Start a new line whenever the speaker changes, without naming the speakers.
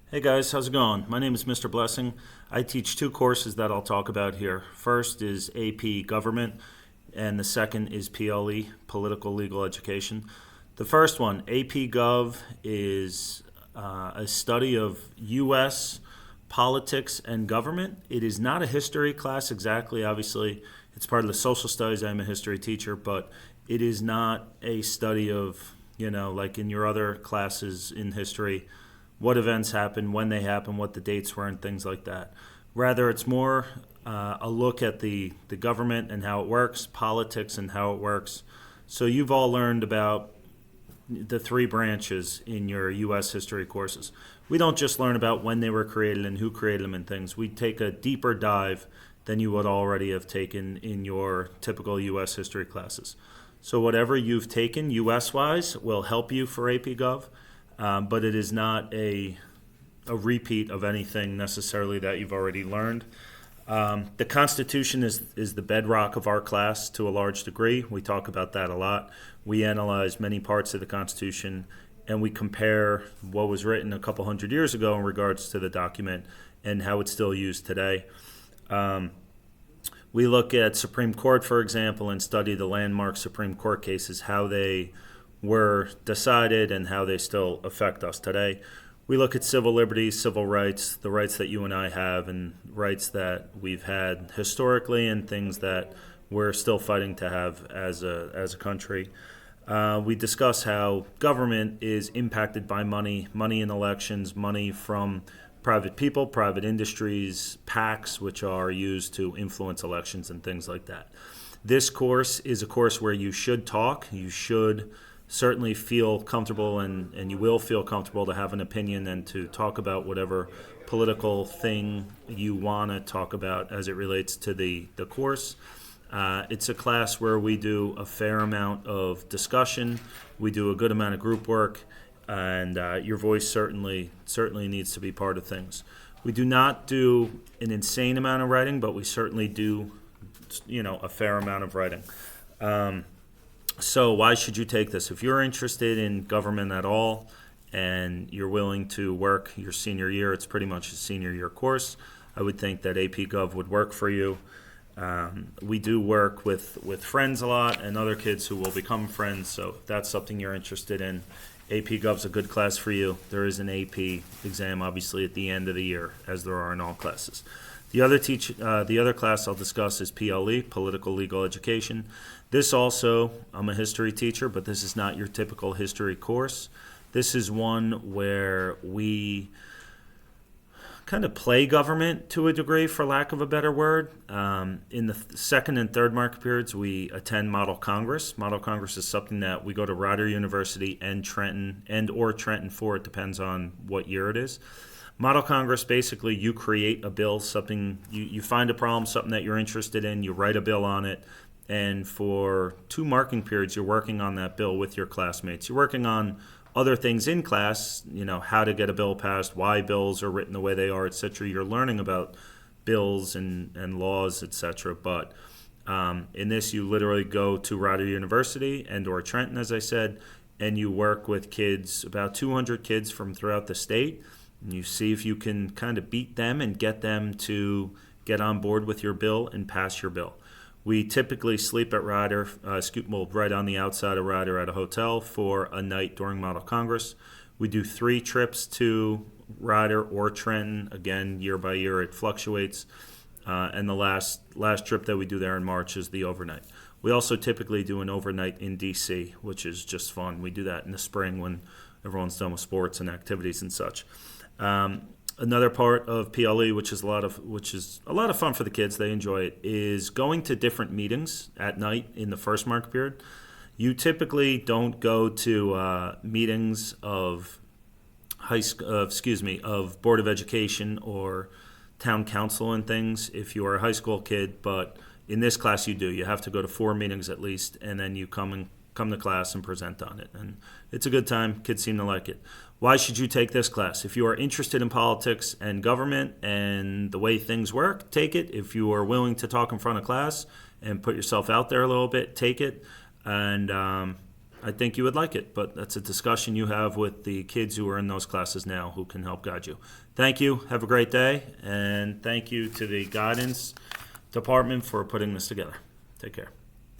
Hey guys, how's it going? My name is Mr. Blessing. I teach two courses that I'll talk about here. First is AP Government, and the second is PLE, Political Legal Education. The first one, AP Gov, is a study of U.S. politics and government. It is not a history class exactly, obviously. It's part of the social studies. I'm a history teacher, but it is not a study of, like in your other classes in history, what events happened, when they happened, what the dates were, and things like that. Rather, it's more a look at the government and how it works, politics and how it works. So you've all learned about the three branches in your U.S. history courses. We don't just learn about when they were created and who created them and things. We take a deeper dive than you would already have taken in your typical U.S. history classes. So whatever you've taken U.S.-wise will help you for AP Gov, but it is not a repeat of anything necessarily that you've already learned. The Constitution is the bedrock of our class to a large degree. We talk about that a lot. We analyze many parts of the Constitution, and we compare what was written a couple hundred years ago in regards to the document and how it's still used today. We look at Supreme Court, for example, and study the landmark Supreme Court cases, how they were decided and how they still affect us today. We look at civil liberties, civil rights, the rights that you and I have, and rights that we've had historically, and things that we're still fighting to have as a country. We discuss how government is impacted by money in elections, money from private people, private industries, PACs, which are used to influence elections and things like that. This course is a course where you should talk. You should certainly feel comfortable, and you will feel comfortable to have an opinion and to talk about whatever political thing you want to talk about as it relates to the course. It's a class where we do a fair amount of discussion. We do a good amount of group work, and your voice certainly needs to be part of things. We do not do an insane amount of writing, but we certainly do, a fair amount of writing. So why should you take this? If you're interested in government at all and you're willing to work your senior year, it's pretty much a senior year course. I would think that AP Gov would work for you. We do work with friends a lot and other kids who will become friends, so if that's something you're interested in, AP Gov's a good class for you. There is an AP exam, obviously, at the end of the year, as there are in all classes. The other class I'll discuss is PLE, Political Legal Education. This also, I'm a history teacher, but this is not your typical history course. This is one where we kind of play government to a degree, for lack of a better word. In the second and third market periods, we attend Model Congress. Model Congress is something that we go to Rider University and Trenton for. It depends on what year it is. Model Congress, basically, you create a bill, something you find a problem, something that you're interested in, you write a bill on it, and for 2 marking periods, you're working on that bill with your classmates. You're working on other things in class, how to get a bill passed, why bills are written the way they are, etc. You're learning about bills and laws, etc. But in this, you literally go to Rider University and or Trenton, as I said, and you work with kids, about 200 kids from throughout the state, and you see if you can kind of beat them and get them to get on board with your bill and pass your bill. We typically sleep at Rider, right on the outside of Rider at a hotel for a night during Model Congress. We do 3 trips to Rider or Trenton. Again, year by year it fluctuates. And the last trip that we do there in March is the overnight. We also typically do an overnight in D.C., which is just fun. We do that in the spring when everyone's done with sports and activities and such. Another part of PLE, which is a lot of fun for the kids, they enjoy it, is going to different meetings at night in the first mark period. You typically don't go to meetings of of Board of Education or town council and things if you are a high school kid, but in this class you do. You have to go to 4 meetings at least, and then you come to class and present on it. And it's a good time. Kids seem to like it. Why should you take this class? If you are interested in politics and government and the way things work, take it. If you are willing to talk in front of class and put yourself out there a little bit, take it. And I think you would like it, but that's a discussion you have with the kids who are in those classes now who can help guide you. Thank you. Have a great day, and thank you to the guidance department for putting this together. Take care.